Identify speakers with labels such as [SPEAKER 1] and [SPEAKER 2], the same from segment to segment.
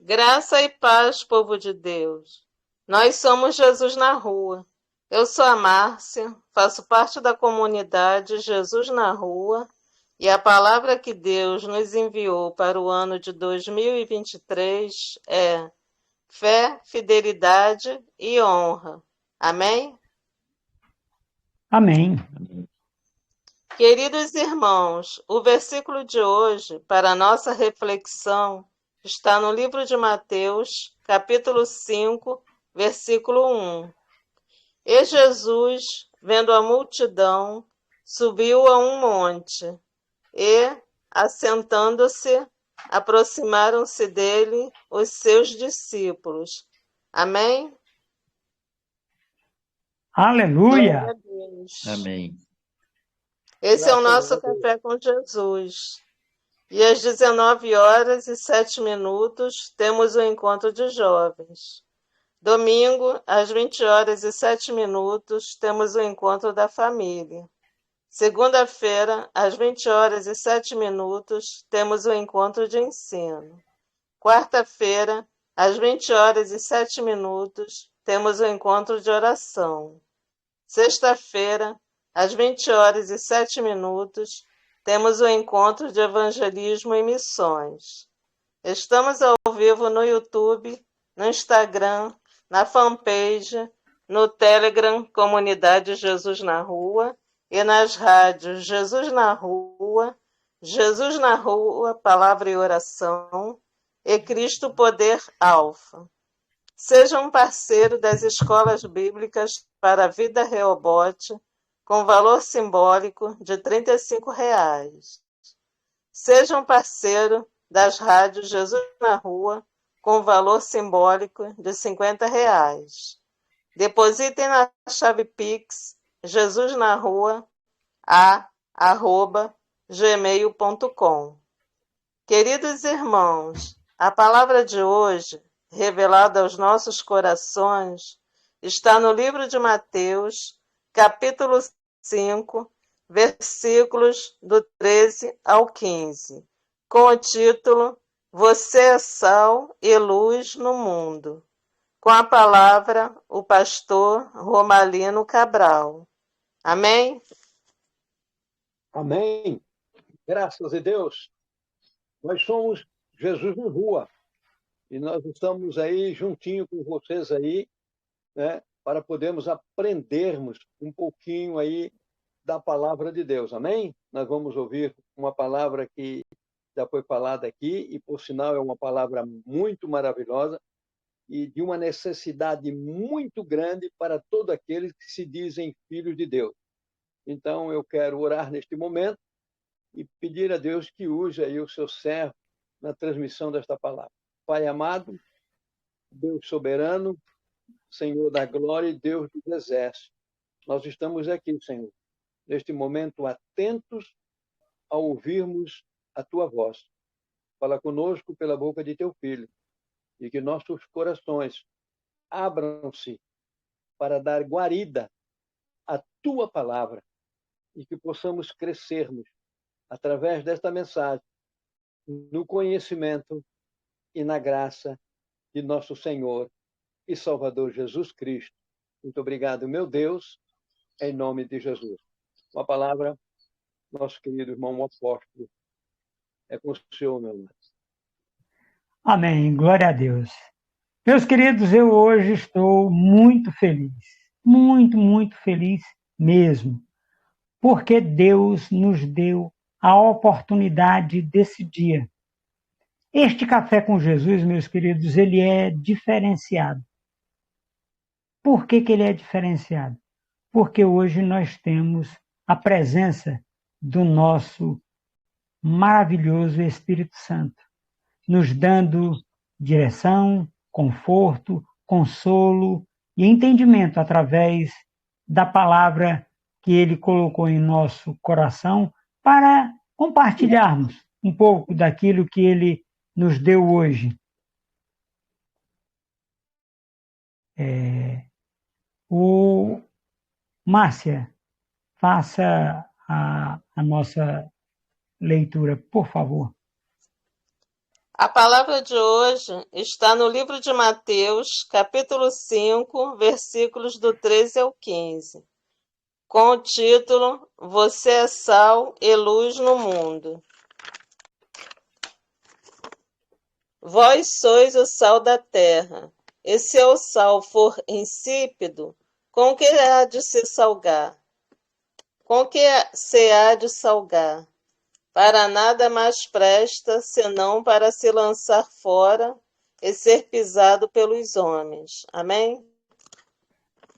[SPEAKER 1] Graça e paz, povo de Deus. Nós somos Jesus na Rua. Eu sou a Márcia, faço parte da comunidade Jesus na Rua e a palavra que Deus nos enviou para o ano de 2023 é fé, fidelidade e honra. Amém?
[SPEAKER 2] Amém.
[SPEAKER 1] Queridos irmãos, o versículo de hoje para a nossa reflexão está no livro de Mateus, capítulo 5, versículo 1. E Jesus, vendo a multidão, subiu a um monte e, assentando-se, aproximaram-se dele os seus discípulos. Amém? Glória a
[SPEAKER 2] Aleluia.
[SPEAKER 1] Deus.
[SPEAKER 3] Amém.
[SPEAKER 1] Esse é o
[SPEAKER 4] Graças
[SPEAKER 1] nosso
[SPEAKER 4] a Deus.
[SPEAKER 1] Café com Jesus. E às 19h07 temos o encontro de jovens. Domingo, às 20h07 temos o encontro da família. Segunda-feira, às 20h07 temos o encontro de ensino. Quarta-feira, às 20h07 temos o encontro de oração. Sexta-feira, às 20h07 temos o encontro de evangelismo e missões. Estamos ao vivo no YouTube, no Instagram, na fanpage, no Telegram Comunidade Jesus na Rua e nas rádios Jesus na Rua, Palavra e Oração e Cristo Poder Alfa. Seja um parceiro das escolas bíblicas para a Vida Rehobote, com valor simbólico de R$ 35. Seja um parceiro das rádios Jesus na Rua, com valor simbólico de R$ 50. Depositem na chave Pix jesusnarrua@gmail.com. Queridos irmãos, a palavra de hoje, revelada aos nossos corações, está no livro de Mateus, capítulo 5, versículos do 13 ao 15, com o título Você é sal e luz no mundo. Com a palavra, o pastor Romalino Cabral. Amém?
[SPEAKER 4] Amém. Graças a Deus. Nós somos Jesus na Rua e nós estamos aí juntinho com vocês aí, né, para podermos aprendermos um pouquinho aí da palavra de Deus. Amém? Nós vamos ouvir uma palavra que já foi falada aqui e, por sinal, é uma palavra muito maravilhosa e de uma necessidade muito grande para todos aqueles que se dizem filhos de Deus. Então, eu quero orar neste momento e pedir a Deus que use aí o seu servo na transmissão desta palavra. Pai amado, Deus soberano, Senhor da glória e Deus dos exércitos, nós estamos aqui, Senhor, neste momento atentos a ouvirmos a tua voz. Fala conosco pela boca de teu filho e que nossos corações abram-se para dar guarida à tua palavra e que possamos crescermos através desta mensagem no conhecimento e na graça de nosso Senhor e Salvador Jesus Cristo. Muito obrigado, meu Deus, em nome de Jesus. Uma palavra, nosso querido irmão apóstolo, é com o senhor, meu irmão.
[SPEAKER 2] Amém. Glória a Deus. Meus queridos, eu hoje estou muito feliz. Muito, muito feliz mesmo. Porque Deus nos deu a oportunidade desse dia. Este Café com Jesus, meus queridos, ele é diferenciado. Por que ele é diferenciado? Porque hoje nós temos a presença do nosso maravilhoso Espírito Santo, nos dando direção, conforto, consolo e entendimento através da palavra que ele colocou em nosso coração para compartilharmos um pouco daquilo que ele nos deu hoje. Márcia, faça a nossa leitura, por favor.
[SPEAKER 1] A palavra de hoje está no livro de Mateus, capítulo 5, versículos do 13 ao 15, com o título Você é sal e luz no mundo. Vós sois o sal da terra, e se o sal for insípido, com que há de se salgar? Com que se há de salgar? Para nada mais presta, senão para se lançar fora e ser pisado pelos homens. Amém?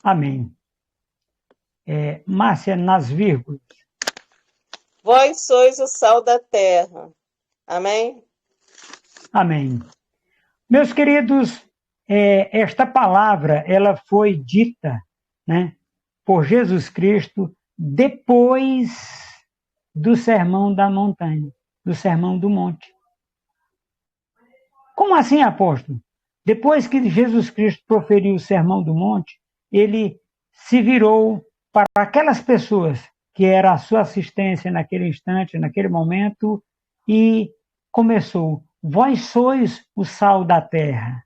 [SPEAKER 2] Amém. Márcia, nas vírgulas.
[SPEAKER 1] Vós sois o sal da terra. Amém?
[SPEAKER 2] Amém. Meus queridos, esta palavra ela foi dita, né, por Jesus Cristo depois do Sermão da Montanha, do Sermão do Monte. Como assim, apóstolo? Depois que Jesus Cristo proferiu o Sermão do Monte, ele se virou para aquelas pessoas que era a sua assistência naquele instante, naquele momento, e começou: vós sois o sal da terra.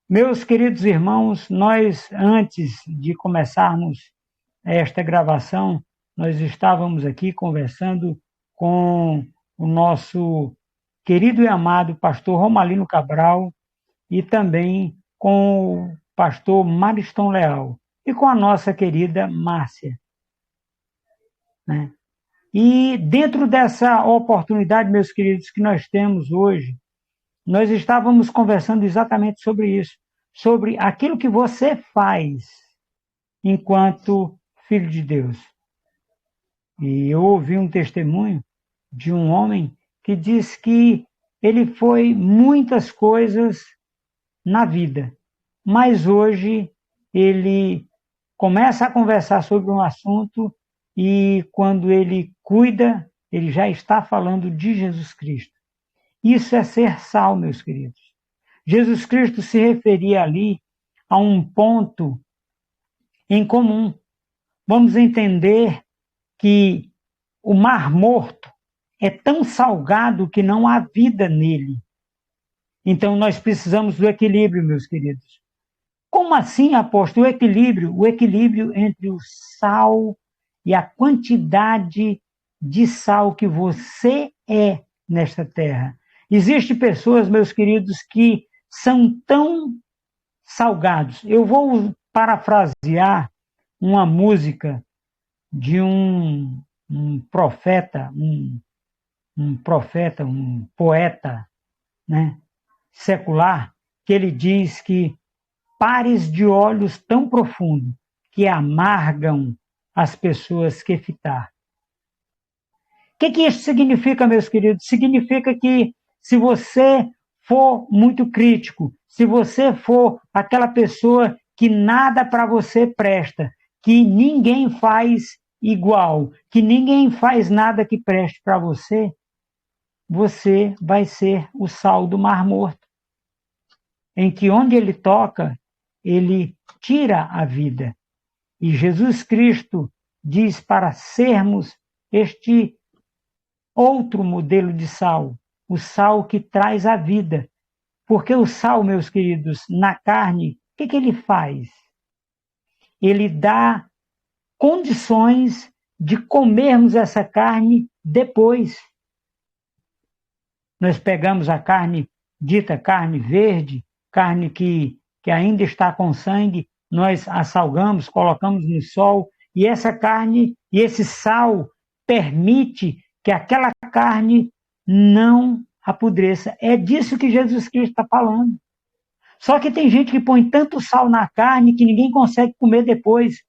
[SPEAKER 2] Meus queridos irmãos, nós, antes de começarmos esta gravação, nós estávamos aqui conversando com o nosso querido e amado pastor Romalino Cabral e também com o pastor Mariston Leal e com a nossa querida Márcia, né? E dentro dessa oportunidade, meus queridos, que nós temos hoje, nós estávamos conversando exatamente sobre isso, sobre aquilo que você faz enquanto filho de Deus. E eu ouvi um testemunho de um homem que diz que ele foi muitas coisas na vida, mas hoje ele começa a conversar sobre um assunto e quando ele cuida, ele já está falando de Jesus Cristo. Isso é ser sal, meus queridos. Jesus Cristo se referia ali a um ponto em comum. Vamos entender que o Mar Morto é tão salgado que não há vida nele. Então nós precisamos do equilíbrio, meus queridos. Como assim, apóstolo? O equilíbrio entre o sal e a quantidade de sal que você é nesta terra. Existem pessoas, meus queridos, que são tão salgados. Eu vou parafrasear uma música de um profeta, um poeta, né, secular, que ele diz que pares de olhos tão profundos que amargam as pessoas que fitar. O que isso significa, meus queridos? Significa que se você for muito crítico, se você for aquela pessoa que nada para você presta, que ninguém faz igual, que ninguém faz nada que preste para você, você vai ser o sal do Mar Morto, em que onde ele toca, ele tira a vida. E Jesus Cristo diz para sermos este outro modelo de sal, o sal que traz a vida. Porque o sal, meus queridos, na carne, o que ele faz? Ele dá condições de comermos essa carne depois. Nós pegamos a carne, dita carne verde, carne que ainda está com sangue, nós a salgamos, colocamos no sol, e essa carne e esse sal permite que aquela carne não apodreça. É disso que Jesus Cristo está falando. Só que tem gente que põe tanto sal na carne que ninguém consegue comer depois.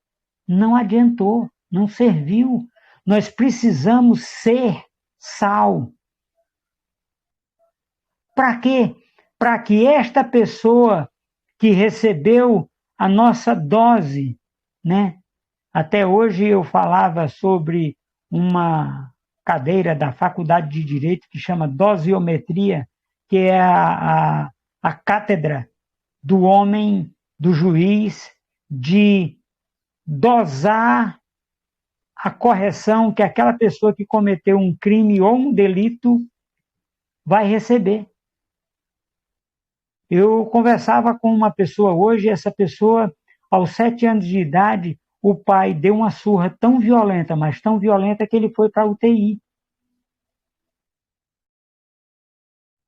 [SPEAKER 2] Não adiantou, não serviu. Nós precisamos ser sal. Para quê? Para que esta pessoa que recebeu a nossa dose, né? Até hoje eu falava sobre uma cadeira da Faculdade de Direito que chama dosiometria, que é a cátedra do homem, do juiz, de dosar a correção que aquela pessoa que cometeu um crime ou um delito vai receber. Eu conversava com uma pessoa hoje, essa pessoa, aos 7 anos de idade, o pai deu uma surra tão violenta, mas tão violenta que ele foi para a UTI.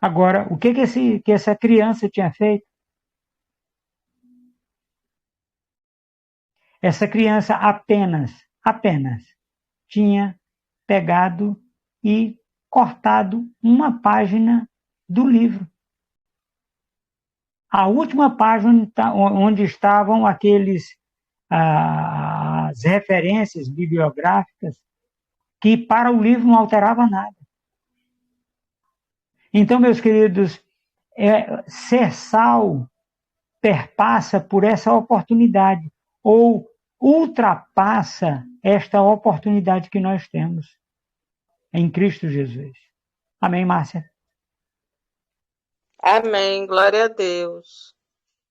[SPEAKER 2] Agora, o que essa criança tinha feito? Essa criança apenas tinha pegado e cortado uma página do livro. A última página onde estavam as referências bibliográficas, que para o livro não alterava nada. Então, meus queridos, ser sal perpassa por essa oportunidade, ou ultrapassa esta oportunidade que nós temos em Cristo Jesus. Amém, Márcia?
[SPEAKER 1] Amém, glória a Deus.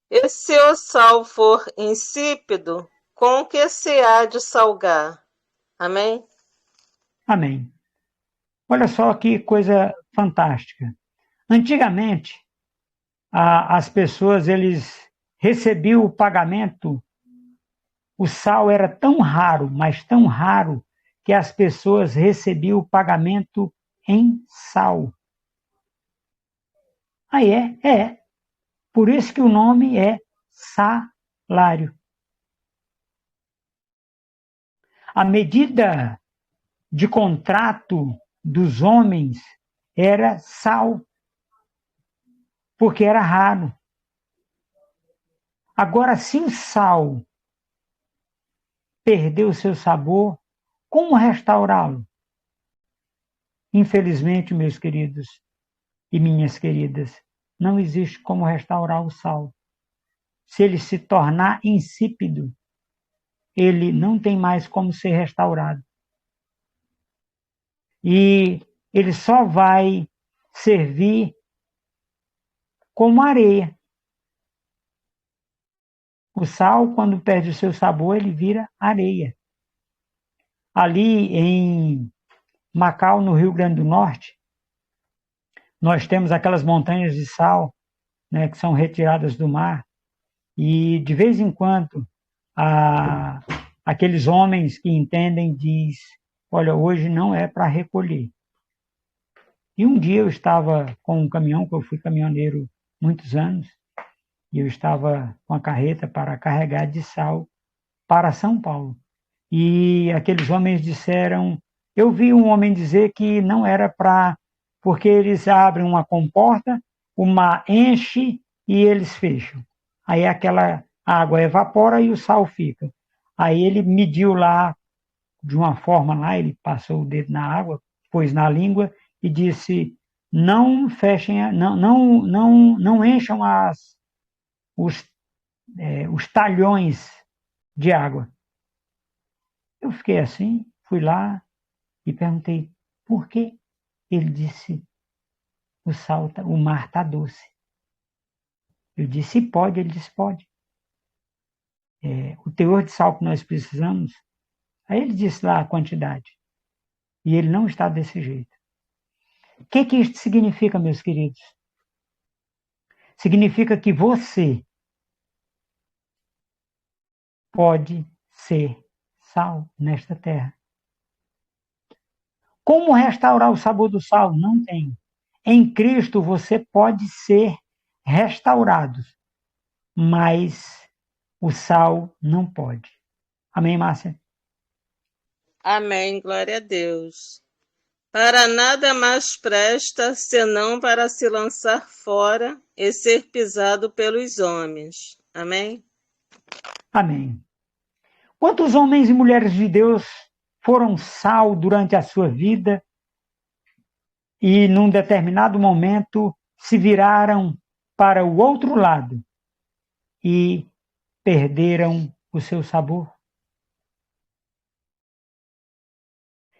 [SPEAKER 1] E se o sal for insípido, com que se há de salgar? Amém?
[SPEAKER 2] Amém. Olha só que coisa fantástica. Antigamente, as pessoas, eles recebiam o pagamento, o sal era tão raro, mas tão raro, que as pessoas recebiam o pagamento em sal. Aí é. Por isso que o nome é salário. A medida de contrato dos homens era sal, porque era raro. Agora, se o sal perdeu o seu sabor, como restaurá-lo? Infelizmente, meus queridos e minhas queridas, não existe como restaurar o sal. Se ele se tornar insípido, ele não tem mais como ser restaurado. E ele só vai servir como areia. O sal, quando perde o seu sabor, ele vira areia. Ali em Macau, no Rio Grande do Norte, nós temos aquelas montanhas de sal, né, que são retiradas do mar, e de vez em quando aqueles homens que entendem diz: olha, hoje não é para recolher. E um dia eu estava com um caminhão, que eu fui caminhoneiro muitos anos, e eu estava com a carreta para carregar de sal para São Paulo. E aqueles homens disseram, eu vi um homem dizer que não era para, porque eles abrem uma comporta, o mar enche e eles fecham. Aí aquela água evapora e o sal fica. Aí ele mediu lá, de uma forma lá, ele passou o dedo na água, pôs na língua e disse, não fechem, não encham os talhões de água. Eu fiquei assim, fui lá e perguntei, por quê? Ele disse, o mar está doce. Eu disse, pode? Ele disse, pode. O teor de sal que nós precisamos, aí ele disse lá a quantidade. E ele não está desse jeito. O que isso significa, meus queridos? Significa que você pode ser sal nesta terra. Como restaurar o sabor do sal? Não tem. Em Cristo você pode ser restaurado, mas o sal não pode. Amém, Márcia?
[SPEAKER 1] Amém, glória a Deus. Para nada mais presta, senão para se lançar fora e ser pisado pelos homens. Amém?
[SPEAKER 2] Amém. Quantos homens e mulheres de Deus foram sal durante a sua vida e, num determinado momento, se viraram para o outro lado e perderam o seu sabor?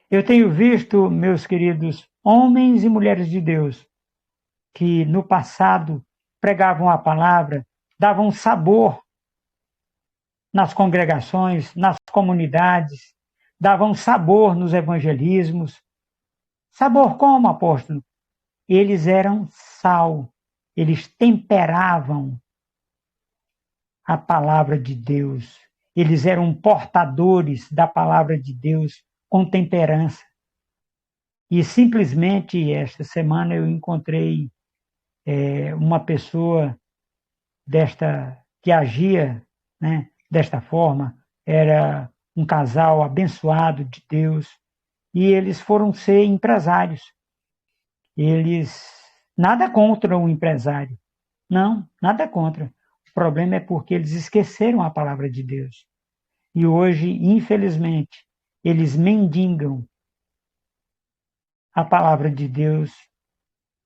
[SPEAKER 2] Eu tenho visto, meus queridos, homens e mulheres de Deus que no passado pregavam a palavra, davam sabor nas congregações, nas comunidades, davam sabor nos evangelismos. Sabor como, apóstolo? eles eram sal, eles temperavam a palavra de Deus, eles eram portadores da palavra de Deus com temperança. E simplesmente esta semana eu encontrei uma pessoa que agia, né, desta forma, era um casal abençoado de Deus, e eles foram ser empresários. Eles, nada contra o empresário, não, nada contra. O problema é porque eles esqueceram a palavra de Deus. E hoje, infelizmente, eles mendigam a palavra de Deus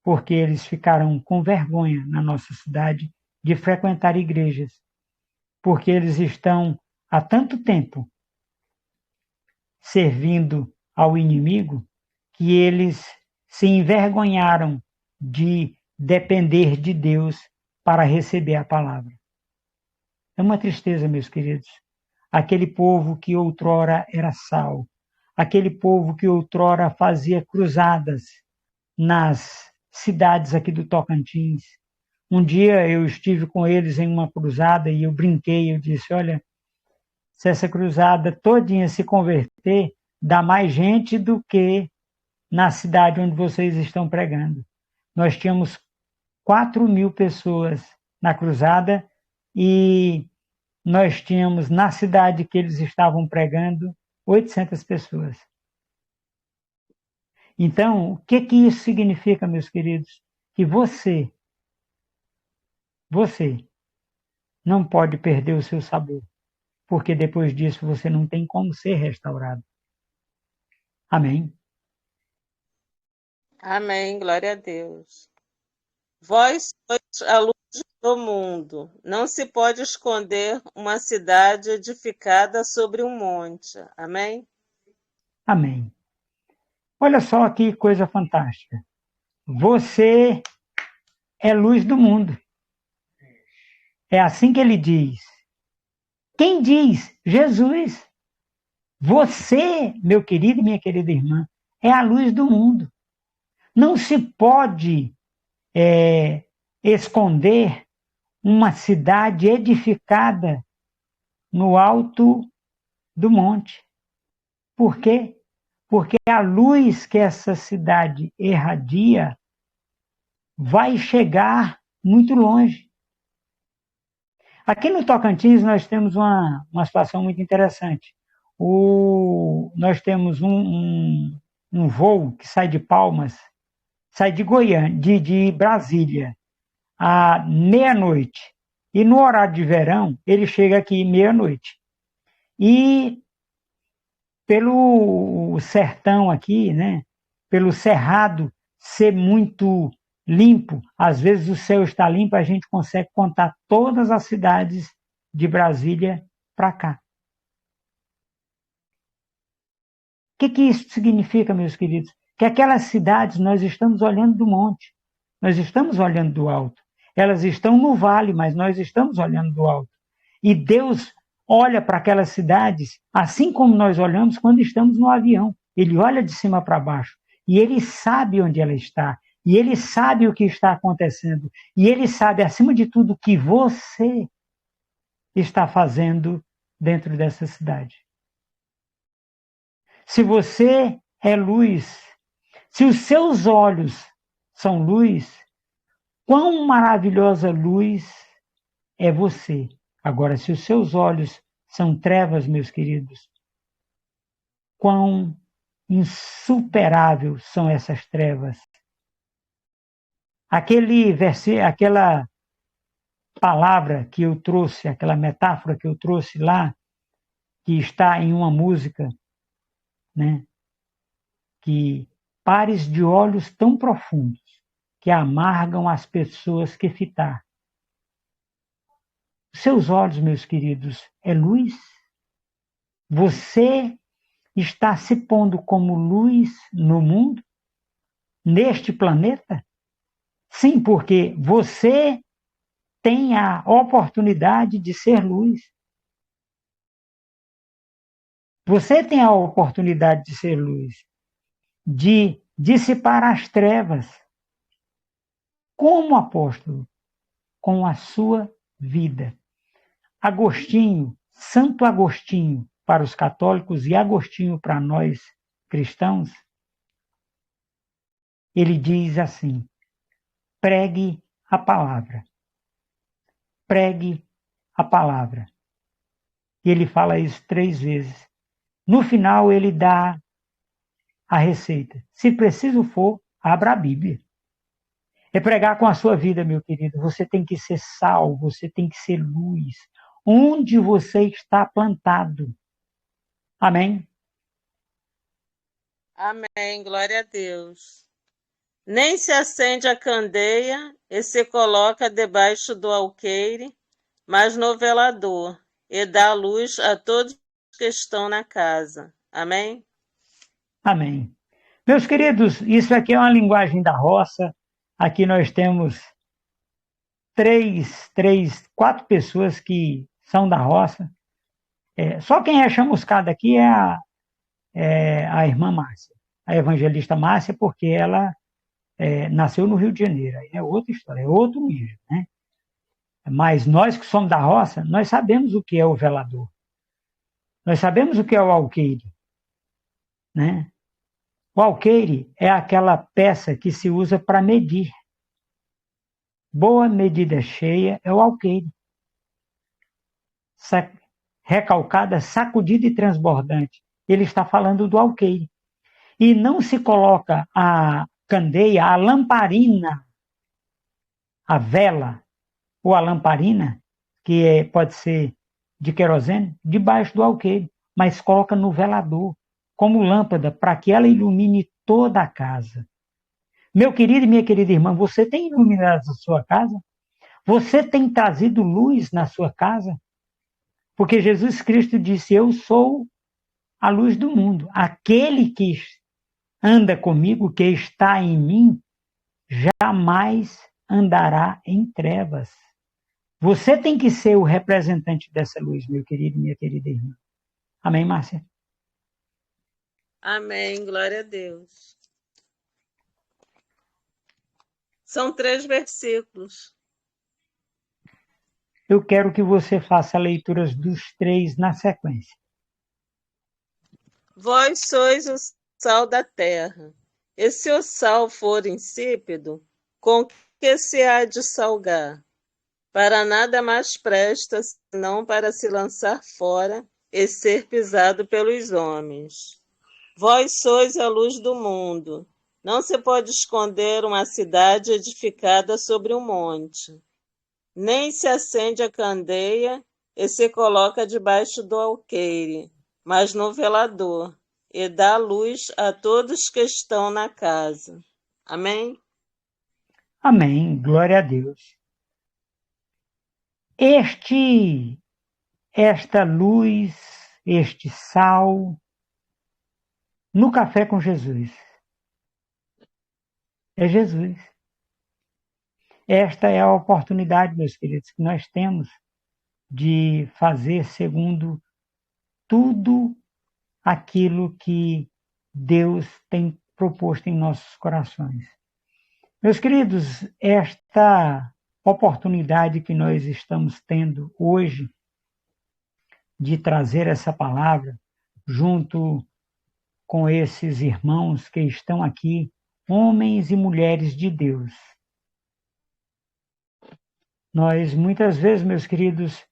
[SPEAKER 2] porque eles ficaram com vergonha na nossa cidade de frequentar igrejas, porque eles estão há tanto tempo servindo ao inimigo que eles se envergonharam de depender de Deus para receber a palavra. É uma tristeza, meus queridos. Aquele povo que outrora era sal, aquele povo que outrora fazia cruzadas nas cidades aqui do Tocantins. Um dia eu estive com eles em uma cruzada e eu brinquei, eu disse, olha, se essa cruzada todinha se converter, dá mais gente do que na cidade onde vocês estão pregando. Nós tínhamos 4.000 pessoas na cruzada e nós tínhamos na cidade que eles estavam pregando 800 pessoas. Então, o que isso significa, meus queridos? Que você não pode perder o seu sabor, porque depois disso você não tem como ser restaurado. Amém?
[SPEAKER 1] Amém, glória a Deus. Vós sois a luz do mundo. Não se pode esconder uma cidade edificada sobre um monte. Amém?
[SPEAKER 2] Amém. Olha só que coisa fantástica. Você é luz do mundo. É assim que ele diz. Quem diz? Jesus. Você, meu querido e minha querida irmã, é a luz do mundo. Não se pode esconder uma cidade edificada no alto do monte. Por quê? Porque a luz que essa cidade irradia vai chegar muito longe. Aqui no Tocantins nós temos uma situação muito interessante. Nós temos um voo que sai de Palmas, sai de Goiânia, de Brasília, à meia-noite. E no horário de verão, ele chega aqui meia-noite. E pelo sertão aqui, né, pelo cerrado ser muito limpo, às vezes o céu está limpo, a gente consegue contar todas as cidades de Brasília para cá. O que isso significa, meus queridos? Que aquelas cidades nós estamos olhando do monte, nós estamos olhando do alto. Elas estão no vale, mas nós estamos olhando do alto. E Deus olha para aquelas cidades assim como nós olhamos quando estamos no avião. Ele olha de cima para baixo e ele sabe onde ela está. E ele sabe o que está acontecendo. E ele sabe, acima de tudo, o que você está fazendo dentro dessa cidade. Se você é luz, se os seus olhos são luz, quão maravilhosa luz é você. Agora, se os seus olhos são trevas, meus queridos, quão insuperável são essas trevas. Aquela palavra que eu trouxe, aquela metáfora que eu trouxe lá, que está em uma música, né? Que pares de olhos tão profundos que amargam as pessoas que fitar. Seus olhos, meus queridos, é luz? Você está se pondo como luz no mundo? Neste planeta? Sim, porque você tem a oportunidade de ser luz. Você tem a oportunidade de ser luz, de dissipar as trevas. como apóstolo com a sua vida. Agostinho, Santo Agostinho para os católicos e Agostinho para nós cristãos, ele diz assim: pregue a palavra. Pregue a palavra. E ele fala isso 3 vezes. No final, ele dá a receita. Se preciso for, abra a Bíblia. É pregar com a sua vida, meu querido. Você tem que ser sal, você tem que ser luz. Onde você está plantado. Amém?
[SPEAKER 1] Amém, glória a Deus. Nem se acende a candeia e se coloca debaixo do alqueire, mas no velador, e dá luz a todos que estão na casa. Amém?
[SPEAKER 2] Amém. Meus queridos, isso aqui é uma linguagem da roça. Aqui nós temos 4 pessoas que são da roça. Só quem é chamuscada aqui é a irmã Márcia, a evangelista Márcia, porque ela nasceu no Rio de Janeiro. Aí é outra história, é outro nível, né? Mas nós que somos da roça, nós sabemos o que é o velador. Nós sabemos o que é o alqueire, né? O alqueire é aquela peça que se usa para medir. Boa medida cheia é o alqueire. Recalcada, sacudida e transbordante. Ele está falando do alqueire. E não se coloca a candeia, a lamparina, a vela ou a lamparina, que pode ser de querosene, debaixo do alqueire, mas coloca no velador, como lâmpada, para que ela ilumine toda a casa. Meu querido e minha querida irmã, você tem iluminado a sua casa? Você tem trazido luz na sua casa? Porque Jesus Cristo disse: eu sou a luz do mundo. Aquele que anda comigo, que está em mim, jamais andará em trevas. Você tem que ser o representante dessa luz, meu querido e minha querida irmã. Amém, Márcia?
[SPEAKER 1] Amém, glória a Deus. São 3 versículos.
[SPEAKER 2] Eu quero que você faça leituras dos 3 na sequência.
[SPEAKER 1] Vós sois o sal da terra. E se o sal for insípido, com que se há de salgar? Para nada mais presta, senão para se lançar fora e ser pisado pelos homens. Vós sois a luz do mundo. Não se pode esconder uma cidade edificada sobre um monte. Nem se acende a candeia e se coloca debaixo do alqueire, mas no velador, e dá luz a todos que estão na casa. Amém?
[SPEAKER 2] Amém, glória a Deus. Esta luz, este sal, no Café com Jesus, é Jesus. Esta é a oportunidade, meus queridos, que nós temos de fazer segundo tudo aquilo que Deus tem proposto em nossos corações. Meus queridos, esta oportunidade que nós estamos tendo hoje de trazer essa palavra junto com esses irmãos que estão aqui, homens e mulheres de Deus. Nós, muitas vezes, meus queridos,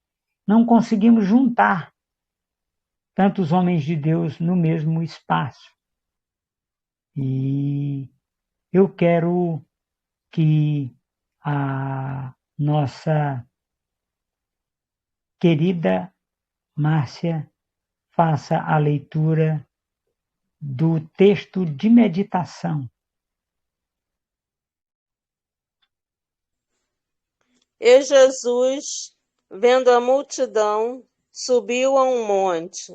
[SPEAKER 2] não conseguimos juntar tantos homens de Deus no mesmo espaço. E eu quero que a nossa querida Márcia faça a leitura do texto de meditação.
[SPEAKER 1] E Jesus, vendo a multidão, subiu a um monte,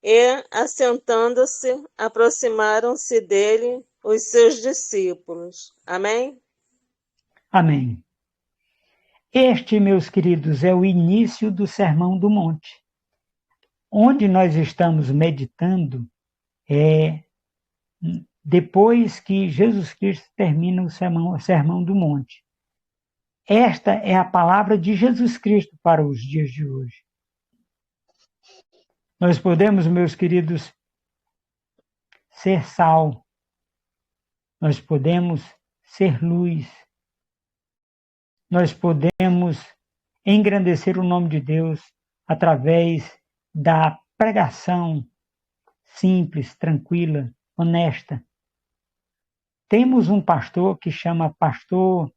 [SPEAKER 1] e, assentando-se, aproximaram-se dele os seus discípulos. Amém?
[SPEAKER 2] Amém. Este, meus queridos, é o início do Sermão do Monte. Onde nós estamos meditando é depois que Jesus Cristo termina o Sermão do Monte. esta é a palavra de Jesus Cristo para os dias de hoje. Nós podemos, meus queridos, ser sal. Nós podemos ser luz. Nós podemos engrandecer o nome de Deus através da pregação simples, tranquila, honesta. Temos um pastor que chama pastor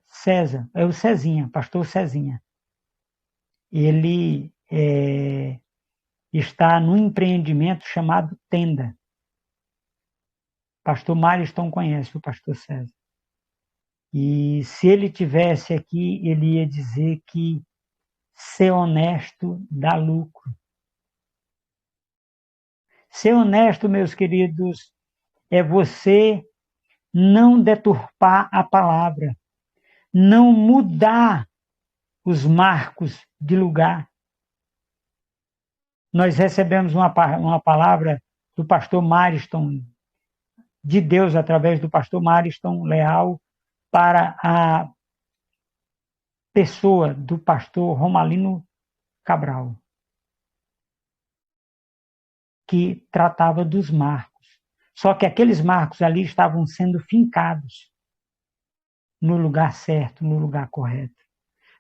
[SPEAKER 2] César, é o Cezinha, pastor Cezinha. Ele está num empreendimento chamado Tenda. Pastor Mariston conhece o pastor César. E se ele tivesse aqui, ele ia dizer que ser honesto dá lucro. Ser honesto, meus queridos, é você não deturpar a palavra, não mudar os marcos de lugar. Nós recebemos uma palavra do pastor Mariston, de Deus através do pastor Mariston Leal, para a pessoa do pastor Romalino Cabral, que tratava dos marcos. Só que aqueles marcos ali estavam sendo fincados no lugar certo, no lugar correto.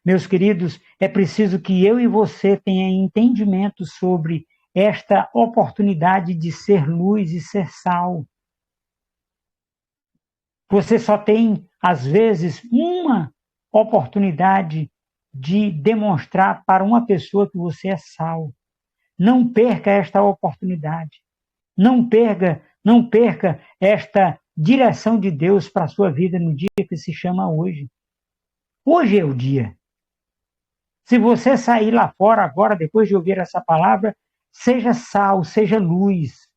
[SPEAKER 2] Meus queridos, é preciso que eu e você tenha entendimento sobre esta oportunidade de ser luz e ser sal. Você só tem, às vezes, uma oportunidade de demonstrar para uma pessoa que você é sal. Não perca esta oportunidade. Não perca esta direção de Deus para a sua vida no dia que se chama hoje. Hoje é o dia. Se você sair lá fora agora, depois de ouvir essa palavra, seja sal, seja luz.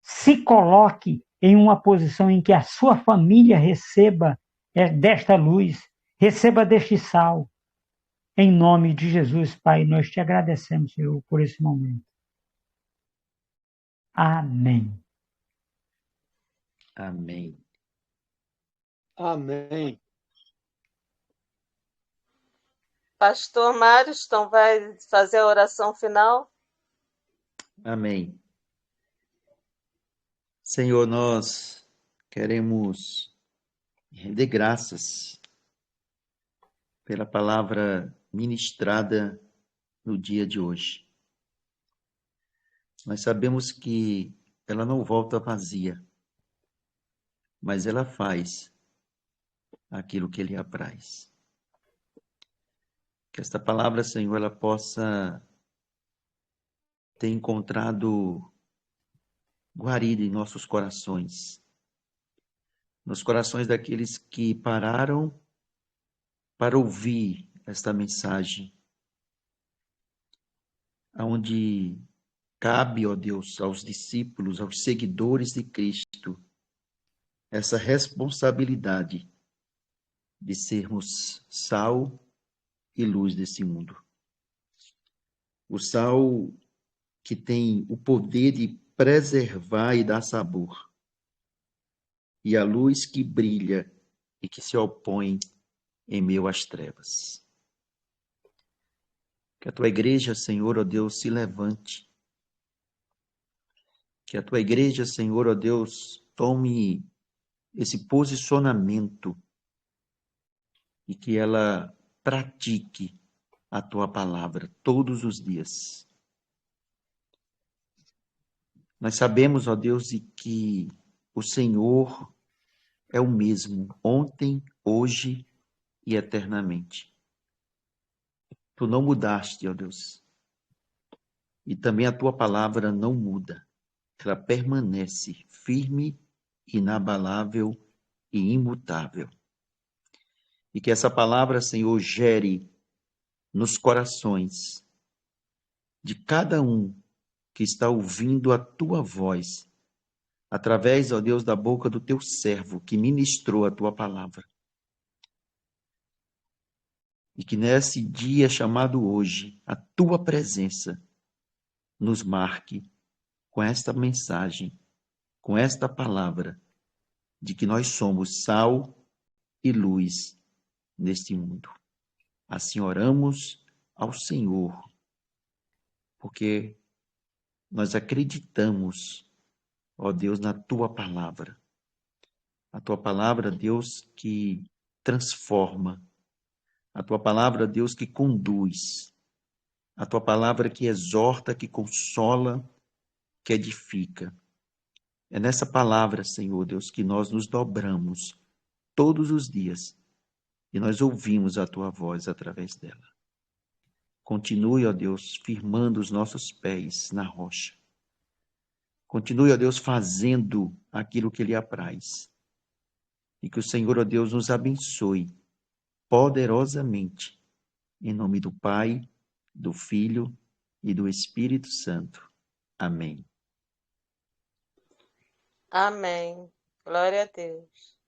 [SPEAKER 2] Se coloque em uma posição em que a sua família receba desta luz, receba deste sal. Em nome de Jesus, Pai, nós te agradecemos, Senhor, por esse momento. Amém.
[SPEAKER 3] Amém.
[SPEAKER 4] Amém.
[SPEAKER 1] Pastor Mariston vai fazer a oração final?
[SPEAKER 3] Amém. Senhor, nós queremos render graças pela palavra ministrada no dia de hoje. Nós sabemos que ela não volta vazia, mas ela faz aquilo que lhe apraz. Que esta palavra, Senhor, ela possa ter encontrado guarida em nossos corações, nos corações daqueles que pararam para ouvir esta mensagem, onde cabe, ó Deus, aos discípulos, aos seguidores de Cristo, essa responsabilidade de sermos sal e luz desse mundo. O sal que tem o poder de preservar e dar sabor, e a luz que brilha e que se opõe em meio às trevas. Que a tua igreja, Senhor, ó Deus, se levante. Que a tua igreja, Senhor, ó Deus, tome esse posicionamento e que ela pratique a tua palavra todos os dias. Nós sabemos, ó Deus, de que o Senhor é o mesmo, ontem, hoje e eternamente. Tu não mudaste, ó Deus. E também a tua palavra não muda. Ela permanece firme, inabalável e imutável. E que essa palavra, Senhor, gere nos corações de cada um que está ouvindo a tua voz, através, ó Deus, da boca do teu servo que ministrou a tua palavra. E que nesse dia chamado hoje, a tua presença nos marque com esta mensagem, com esta palavra, de que nós somos sal e luz neste mundo. Assim oramos ao Senhor, porque nós acreditamos, ó Deus, na Tua palavra. A Tua palavra, Deus, que transforma. A Tua palavra, Deus, que conduz. A Tua palavra que exorta, que consola, que edifica. É nessa palavra, Senhor Deus, que nós nos dobramos todos os dias e nós ouvimos a Tua voz através dela. Continue, ó Deus, firmando os nossos pés na rocha. Continue, ó Deus, fazendo aquilo que lhe apraz. E que o Senhor, ó Deus, nos abençoe poderosamente. Em nome do Pai, do Filho e do Espírito Santo. Amém.
[SPEAKER 1] Amém. Glória a Deus.